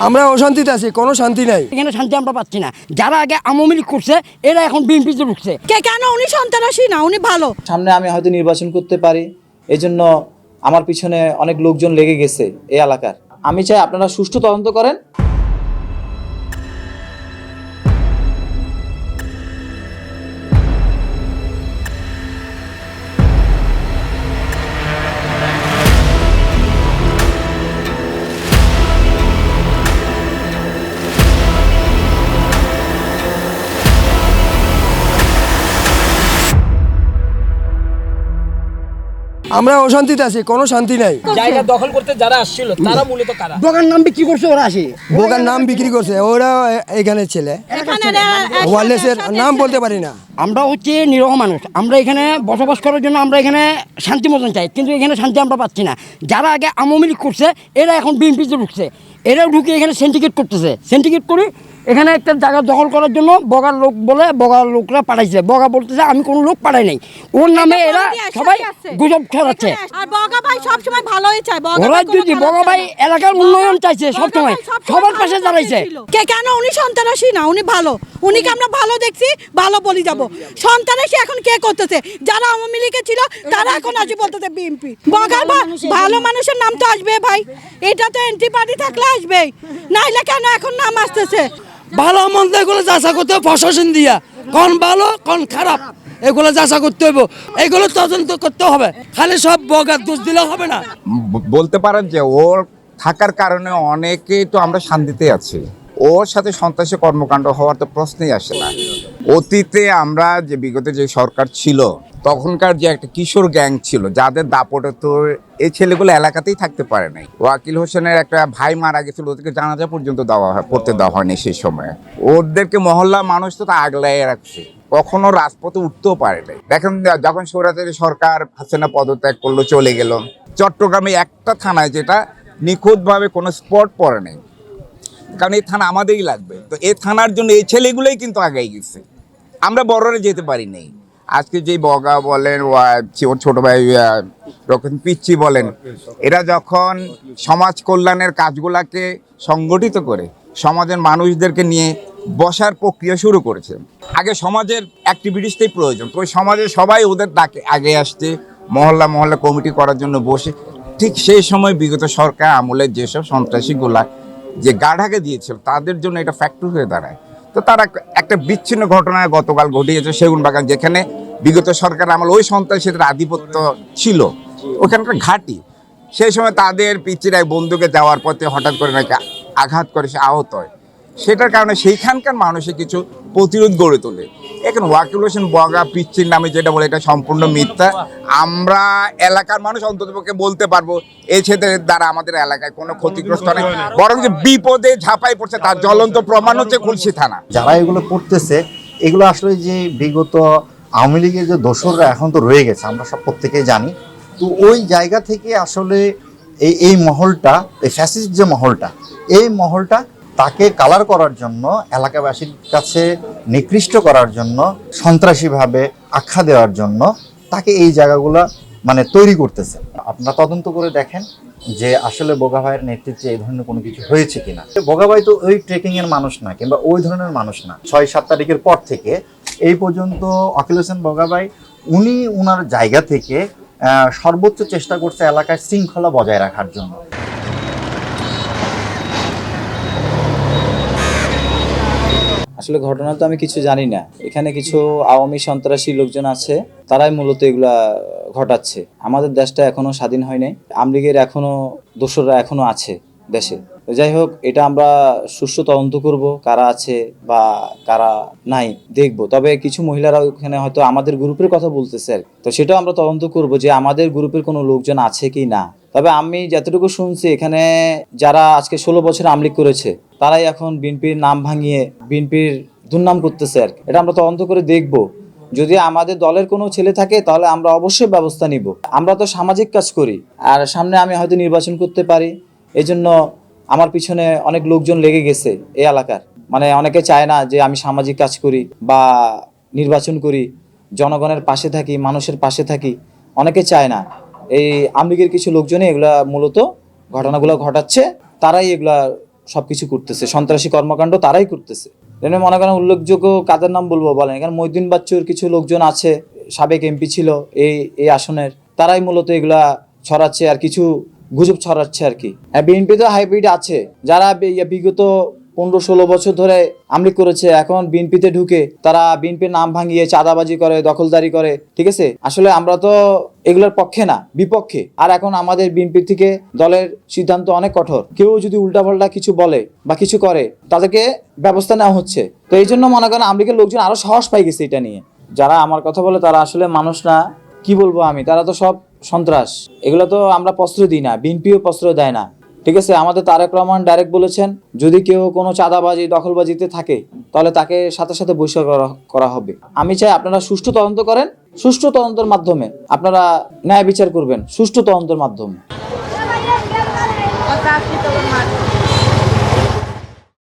আমরা অশান্তিতে আছি, কোনো শান্তি নাই এখানে, শান্তি আমরা পাচ্ছি না। যারা আগে আওয়ামী লীগ করছে এরা এখন বিএনপিতে ঢুকছে। কেন? উনি সন্ত্রাসী না, উনি ভালো। সামনে আমি হয়তো নির্বাচন করতে পারি, এজন্য আমার পিছনে অনেক লোকজন লেগে গেছে এই এলাকার। আমি চাই আপনারা সুষ্ঠু তদন্ত করেন। আমরা অশান্তিতে আছি, কোনো শান্তি নাই। জায়গা দখল করতে যারা আসছিল তারা মূলত কারা? দোকান নাম বিক্রি করছে ওরা আসে, বোকার নাম বিক্রি করছে ওরা, এখানে ছেলে ওয়ারলেসের নাম বলতে পারি না। আমরা হচ্ছে নিরহ মানুষ, আমরা এখানে বসবাস করার জন্য আমরা এখানে শান্তি মতন চাই, কিন্তু এখানে শান্তি আমরা পাচ্ছি না। যারা আগে আওয়ামী লীগ করছে এরা এখন বিএনপিতে ঢুকছে, এরাও ঢুকে এখানে সিন্ডিকেট করতেছে। সিন্ডিকেট করে এখানে একটা জায়গা দখল করার জন্য বগার লোক বলে বগার লোকরা পাঠাইছে। বগা বলতেছে আমি কোনো লোক পাঠাই নাই, ওর নামে এরা সবাই গুজব ছড়াচ্ছে। আর বগা ভাই সবসময় ভালোই চায়। ওরা যদি বগা ভাই এলাকার উন্নয়ন চাইছে, সবসময় সবার পাশে দাঁড়াইছে। কেন? উনি সন্ত্রাসী না, উনি ভালো। উনিকে আমরা ভালো দেখছি, ভালো বলি যাব। সন্ত্রাসী এখন কে করতেছে? যারা আওয়ামী লীগে ছিল তারা এখন আসে বলতেছে বিএনপি। বগার ভালো মানুষের নাম তো আসবে ভাই, এটা তো এন্ট্রি পার্টি থাকলে আসবেই, নাইলে কেন এখন নাম আসতেছে? ভালো মন্দ এগুলো যাচা করতে হবে প্রশাসন দিয়া, কোন ভালো কোন খারাপ এগুলো যাচা করতে হবে, এগুলো তদন্ত করতে হবে। খালি সব বগার দোষ দিলে হবে না। বলতে পারেন যে ওর থাকার কারণে অনেকেই তো আমরা শান্তিতে আছি। ওর সাথে সন্ত্রাসী কর্মকাণ্ড হওয়ার তো প্রশ্নই আসে না। অতীতে আমরা যে বিগত যে সরকার ছিল তখনকার যে একটা কিশোর গ্যাং ছিল যাদের দাপটে তো এই ছেলেগুলো এলাকাতেই থাকতে পারে নাই। ওয়াকিল হোসেনের একটা ভাই মারা গেছিল, ওদেরকে জানাজা পর্যন্ত পড়তে দেওয়া হয়নি সেই সময়। ওদেরকে মহল্লা মানুষ তো আগলাই রাখছে, কখনো রাজপথে উঠতেও পারে নাই। দেখেন যখন স্বৈরাচারী সরকার হাসিনা পদত্যাগ করলো, চলে গেল, চট্টগ্রামে একটা থানায় যেটা নিখুঁতভাবে কোনো স্পট পড়ে নেই, কারণ এই থানা আমাদেরই লাগবে। তো এই থানার জন্য এই ছেলেগুলোই কিন্তু আগাই গেছে, আমরা বড়রে যেতে পারি নাই। আজকে যে বগা বলেন, ওর ছোট ভাই রকম পিচ্ছি বলেন, এরা যখন সমাজ কল্যাণের কাজগুলাকে সংগঠিত করে সমাজের মানুষদেরকে নিয়ে বসার প্রক্রিয়া শুরু করেছে, আগে সমাজের অ্যাক্টিভিটিসটাই প্রয়োজন। তো ওই সমাজের সবাই ওদের ডাকে আগে আসছে মহল্লা মহল্লা কমিটি করার জন্য বসে। ঠিক সেই সময় বিগত সরকার আমলের যেসব সন্ত্রাসীগুলা যে গাঢ়াকে দিয়েছিল তাদের জন্য এটা ফ্যাক্টর হয়ে দাঁড়ায়। তো তারা একটা বিচ্ছিন্ন ঘটনা গতকাল ঘটিয়েছে সেগুনবাগান, যেখানে বিগত সরকার আমল ওই সন্ত্রাসীদের আধিপত্য ছিল, ওখানকার ঘাঁটি। সেই সময় তাদের পিচিরায় বন্দুকে যাওয়ার পথে হঠাৎ করে নাকি আঘাত করে সে আহত হয়, সেটার কারণে সেইখানকার মানুষে কিছু প্রতিরোধ গড়ে তোলে। এখন ওয়াকিল হোসেন বগা পিচ্ছির নামে যেটা বলে এটা সম্পূর্ণ মিথ্যা। আমরা এলাকার মানুষ অন্ততপক্ষে বলতে পারবো এই ছেলেদের দ্বারা আমাদের এলাকায় কোনো ক্ষতিগ্রস্ত নেই, বরং যে বিপদে ঝাঁপাই পড়ছে তার জ্বলন্ত প্রমাণ হচ্ছে খুলশী থানা। যারা এগুলো করতেছে এগুলো আসলে যে বিগত আওয়ামী লীগের যে দোসররা এখন তো রয়ে গেছে, আমরা সব প্রত্যেকেই জানি। তো ওই জায়গা থেকে আসলে এই মহলটা, এই ফ্যাসিস্ট যে মহলটা, এই মহলটা তাকে কালার করার জন্য, এলাকাবাসীর কাছে নিকৃষ্ট করার জন্য, সন্ত্রাসীভাবে আখ্যা দেওয়ার জন্য তাকে এই জায়গাগুলো মানে তৈরি করতেছে। আপনারা তদন্ত করে দেখেন যে আসলে বগা ভাইয়ের নেতৃত্বে এই ধরনের কোনো কিছু হয়েছে কিনা। বগা ভাই তো ওই ট্রেকিং এর মানুষ না, কিংবা ওই ধরনের মানুষ না। 6-7 তারিখের পর থেকে এই পর্যন্ত আকিল হোসেন বগা ভাই উনি ওনার জায়গা থেকে সর্বোচ্চ চেষ্টা করছে এলাকায় শৃঙ্খলা বজায় রাখার জন্য। আসলে ঘটনা তো আমি কিছু জানি না, এখানে কিছু আওয়ামী সন্ত্রাসী লোকজন আছে, তারাই মূলত এগুলা ঘটাচ্ছে। আমাদের দেশটা এখনো স্বাধীন হয় নাই, আওয়ামী লীগের এখনো দোসররা এখনো আছে দেশে। যাই হোক, এটা আমরা সুষ্ঠু তদন্ত করব, কারা আছে বা কারা নাই দেখব। তবে কিছু মহিলারা ওখানে হয়তো আমাদের গ্রুপের কথা বলতেছে, তো সেটাও আমরা তদন্ত করব যে আমাদের গ্রুপের কোনো লোকজন আছে কি না। তবে আমি যতটুকু শুনছি এখানে যারা আজকে 16 বছর আওয়ামী লীগ করেছে তারাই এখন বিএনপির নাম ভাঙিয়ে বিএনপির দুর্নাম করতেছে আর কি। এটা আমরা তদন্ত করে দেখব, যদি আমাদের দলের কোনো ছেলে থাকে তাহলে আমরা অবশ্যই ব্যবস্থা নিব। আমরা তো সামাজিক কাজ করি, আর সামনে আমি হয়তো নির্বাচন করতে পারি, এজন্য আমার পিছনে অনেক লোকজন লেগে গেছে এই এলাকার। মানে অনেকে চায় না যে আমি সামাজিক কাজ করি বা নির্বাচন করি, জনগণের পাশে থাকি, মানুষের পাশে থাকি, অনেকে চায় না। এই আওয়ামী লীগের কিছু লোকজনই এগুলা মূলত ঘটনাগুলো ঘটাচ্ছে, তারাই এগুলা সবকিছু করতেছে, সন্ত্রাসী কর্মকাণ্ড তারাই করতেছে। এখানে মনে করেন উল্লেখযোগ্য কাদের নাম বলবো বলেন, এখানে মহিউদ্দিন বাচ্চুর কিছু লোকজন আছে, সাবেক এমপি ছিল এই আসনের, তারাই মূলত এগুলা ছড়াচ্ছে আর কিছু গুজব ছড়াচ্ছে আর কি। হ্যাঁ, বিএনপি তো হাইব্রিড আছে, যারা বিগত 15-16 বছর ধরে আমলিক করেছে, এখন বিএনপিতে ঢুকে তারা বিএনপির নাম ভাঙিয়ে চাঁদাবাজি করে, দখলদারি করে, ঠিক আছে। আসলে আমরা তো এগুলোর পক্ষে না, বিপক্ষে। আর এখন আমাদের বিএনপি থেকে দলের সিদ্ধান্ত অনেক কঠোর, কেউ যদি উল্টাপাল্টা কিছু বলে বা কিছু করে তাদেরকে ব্যবস্থা নেওয়া হচ্ছে। তো এই জন্য মনে করেন আমলিগের লোকজন আরো সাহস পাই গেছে এটা নিয়ে। যারা আমার কথা বলে তারা আসলে মানুষ না, কি বলবো আমি, তারা তো সব সন্ত্রাস। এগুলো তো আমরা প্রশ্রয় দিই না, বিএনপিও প্রশ্রয় দেয় না, ঠিক আছে। আমাদের তারেক রহমান ডাইরেক্ট বলেছেন, যদি কেউ কোনো চাঁদাবাজি দখলবাজিতে থাকে তাহলে তাকে সাথে সাথে বহিষ্কার করা হবে। আমি চাই আপনারা সুষ্ঠু তদন্ত করেন, সুষ্ঠু তদন্তের মাধ্যমে আপনারা ন্যায় বিচার করবেন, সুষ্ঠু তদন্তের মাধ্যমে।